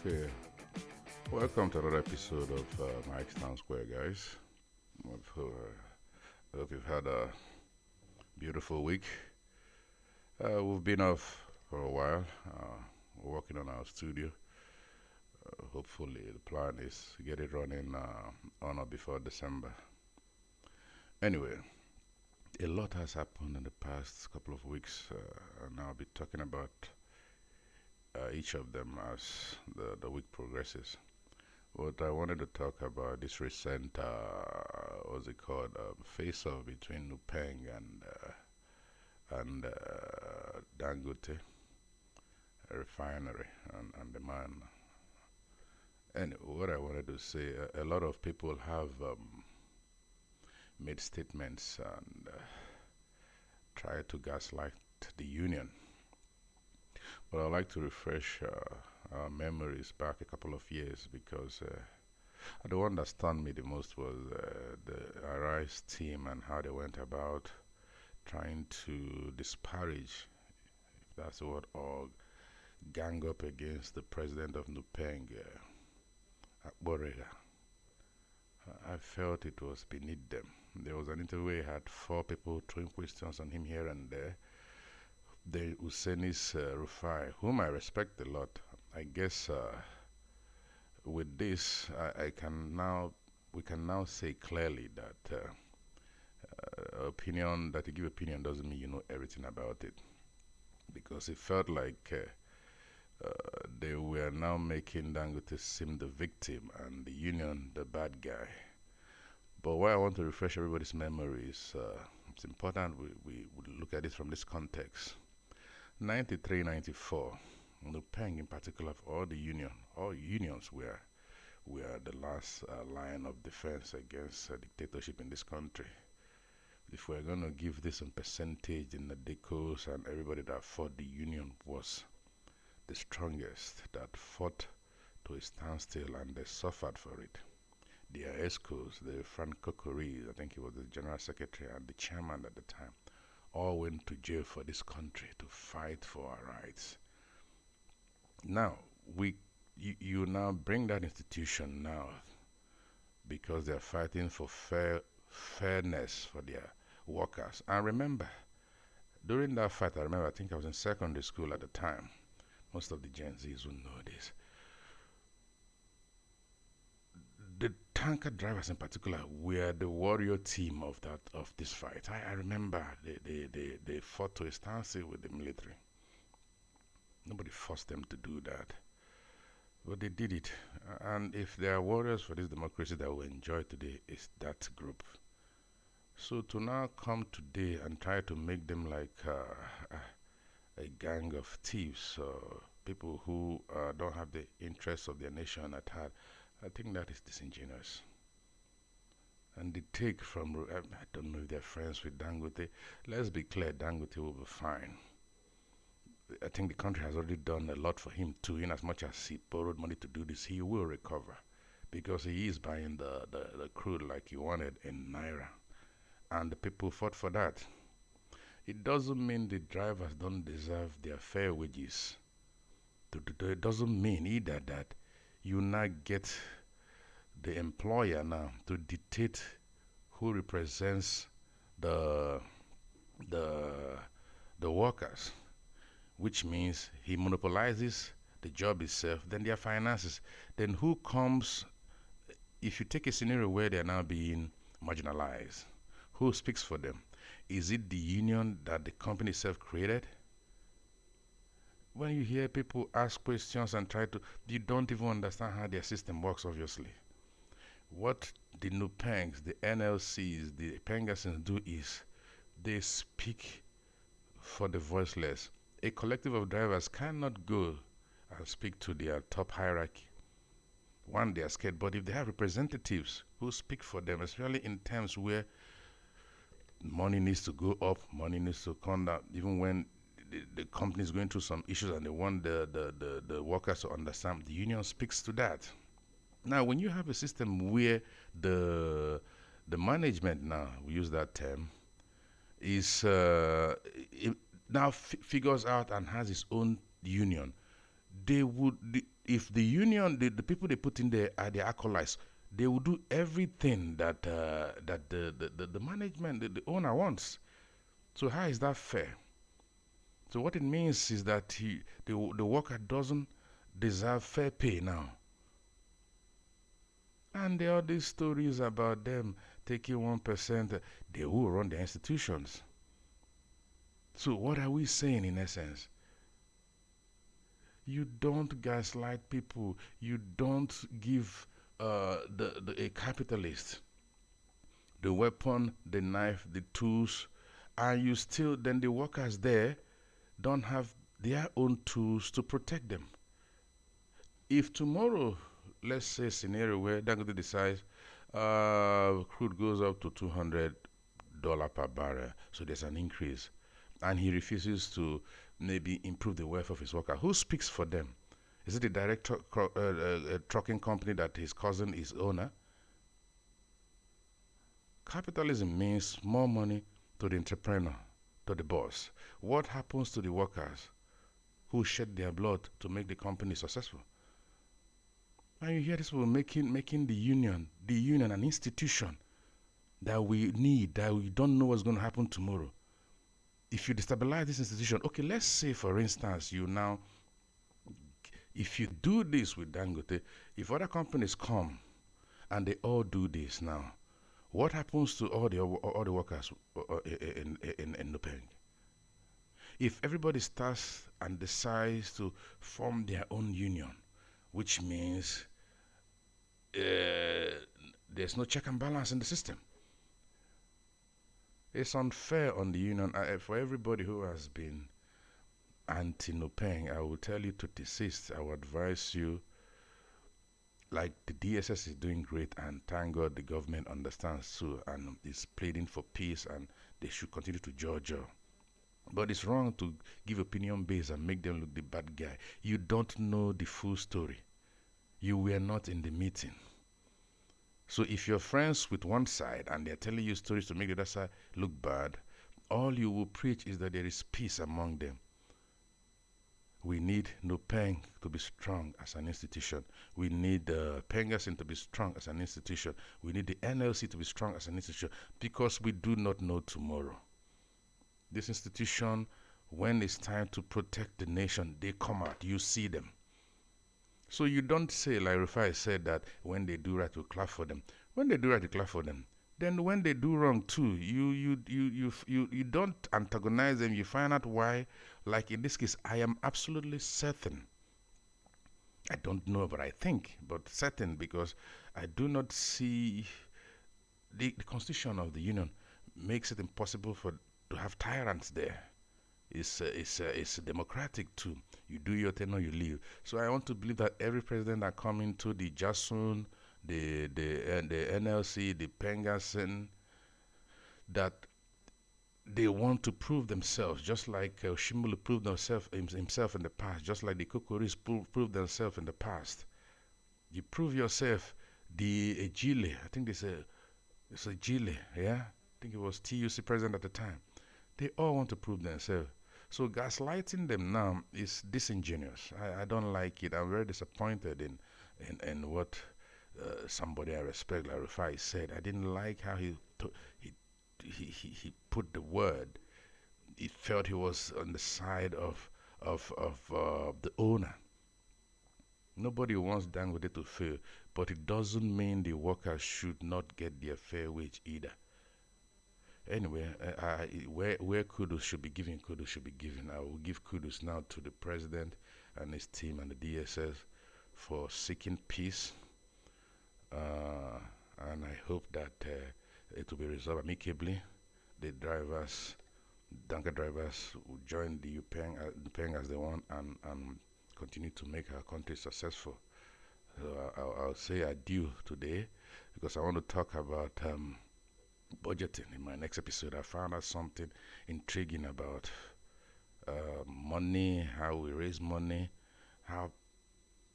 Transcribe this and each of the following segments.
Okay, welcome to another episode of mikestownsquare, guys. I hope you've had a beautiful week. We've been off for a while. We're working on our studio. Hopefully, the plan is to get it running on or before December. Anyway, a lot has happened in the past couple of weeks, and I'll be talking about each of them as the week progresses. What I wanted to talk about this recent, what's it called, face-off between Nupeng and Dangote refinery and the man. And what I wanted to say, a lot of people have made statements and tried to gaslight the union. But I'd like to refresh our memories back a couple of years because the one that stunned me the most was the Arise team and how they went about trying to disparage, if that's the word, or gang up against the president of Nupeng, Borega. I felt it was beneath them. There was an interview where he had four people throwing questions on him here and there. The Husseini's Rufai, whom I respect a lot. I guess with this, we can now say clearly that opinion that you give opinion doesn't mean you know everything about it, because it felt like they were now making Dangote seem the victim and the union the bad guy. But why I want to refresh everybody's memories, it's important we look at it from this context. 93, 94, Nupeng in particular, of all unions were the last line of defense against dictatorship in this country. If we're going to give this in percentage in the decos, and everybody that fought, the union was the strongest, that fought to a standstill, and they suffered for it. The ESCOs, the Frank Kokori, I think he was the general secretary and the chairman at the time, all went to jail for this country to fight for our rights. Now, you now bring that institution now because they're fighting for fairness for their workers. And remember, during that fight, I think I was in secondary school at the time. Most of the Gen Zs will know this. The tanker drivers in particular were the warrior team of this fight. I remember they fought to a standstill with the military. Nobody forced them to do that, but they did it. And if there are warriors for this democracy that we enjoy today, it's that group. So to now come today and try to make them like a gang of thieves, people who don't have the interests of their nation at heart, I think that is disingenuous. And the take from, I don't know if they're friends with Dangote. Let's be clear, Dangote will be fine. I think the country has already done a lot for him too. In as much as he borrowed money to do this, he will recover because he is buying the crude like he wanted in Naira. And the people fought for that. It doesn't mean the drivers don't deserve their fair wages. It doesn't mean either that you now get the employer now to dictate who represents the the the workers, which means he monopolizes the job itself, then their finances. Then who comes, if you take a scenario where they're now being marginalized, who speaks for them? Is it the union that the company itself created? When you hear people ask questions and try to, you don't even understand how their system works, obviously. What the Nupengs, the NLCs, the Pengasins do is they speak for the voiceless. A collective of drivers cannot go and speak to their top hierarchy. One, they are scared, but if they have representatives who speak for them, especially in times where money needs to go up, money needs to come down, even when the company is going through some issues and they want the workers to understand, the union speaks to that. Now, when you have a system where the management now, we use that term, is it now figures out and has its own union, they would if the union, the people they put in there are the acolytes, they will do everything that that the management, the owner wants. So how is that fair? So what it means is that the worker doesn't deserve fair pay now. And there are these stories about them taking 1%. They will run the institutions. So what are we saying in essence? You don't gaslight people. You don't give a capitalist the weapon, the knife, the tools, and you still, then the workers there don't have their own tools to protect them. If tomorrow, let's say a scenario where Dangote decides crude goes up to $200 per barrel, so there's an increase, and he refuses to maybe improve the welfare of his worker, who speaks for them? Is it the direct trucking company that his cousin is owner? Capitalism means more money to the entrepreneur, to the boss. What happens to the workers who shed their blood to make the company successful? And you hear this people making the union an institution that we need, that we don't know what's going to happen tomorrow. If you destabilize this institution, okay, let's say for instance, if you do this with Dangote, if other companies come and they all do this now, what happens to all the workers in Nupeng? If everybody starts and decides to form their own union, which means there's no check and balance in the system. It's unfair on the union. For everybody who has been anti-Nupeng, I will tell you to desist. I will advise you, like the DSS is doing great, and thank God the government understands too and is pleading for peace, and they should continue to judge. But it's wrong to give opinion based and make them look the bad guy. You don't know the full story. You were not in the meeting. So if you're friends with one side and they're telling you stories to make the other side look bad, all you will preach is that there is peace among them. We need Nupeng to be strong as an institution. We need Pengasin to be strong as an institution. We need the NLC to be strong as an institution, because we do not know tomorrow. This institution, when it's time to protect the nation, they come out. You see them. So you don't say, like Rufai said, that when they do right, we clap for them. When they do right, you clap for them. Then when they do wrong too, you don't antagonize them. You find out why. Like in this case, I am absolutely certain. I don't know, but I think, but certain, because I do not see the constitution of the union makes it impossible to have tyrants there. It's democratic too. You do your thing or you leave. So I want to believe that every president that come into the Jasun, the NLC, the Pengasin, that they want to prove themselves, just like Shimulu proved himself in the past, just like the Kokoris proved themselves in the past. You prove yourself. The Ejile, I think it's Ejile, yeah? I think it was TUC president at the time. They all want to prove themselves. So gaslighting them now is disingenuous. I don't like it. I'm very disappointed in what somebody I respect, like Rufai, said. I didn't like how he put the word. He felt he was on the side of the owner. Nobody wants Dangote to fail, but it doesn't mean the workers should not get their fair wage either. Anyway, where kudos should be given, kudos should be given. I will give kudos now to the president and his team and the DSS for seeking peace. And I hope that it will be resolved amicably. The drivers, Danka drivers, will join the Nupeng as they want, and continue to make our country successful. So I'll say adieu today, because I want to talk about budgeting in my next episode. I found out something intriguing about money, how we raise money, how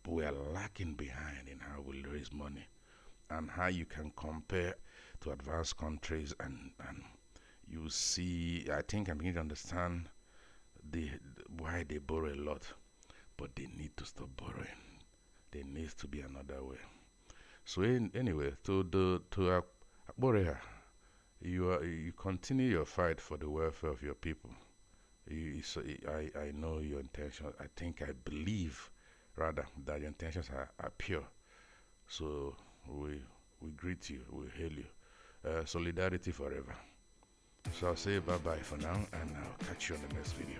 we are lacking behind in how we raise money, and how you can compare to advanced countries, and you see, I think I'm beginning to understand why they borrow a lot, but they need to stop borrowing. There needs to be another way. So anyway, to Akboreha, you continue your fight for the welfare of your people. So I know your intentions. I believe rather that your intentions are pure. So we greet you, we hail you. Solidarity forever. So I'll say bye bye for now, and I'll catch you on the next video.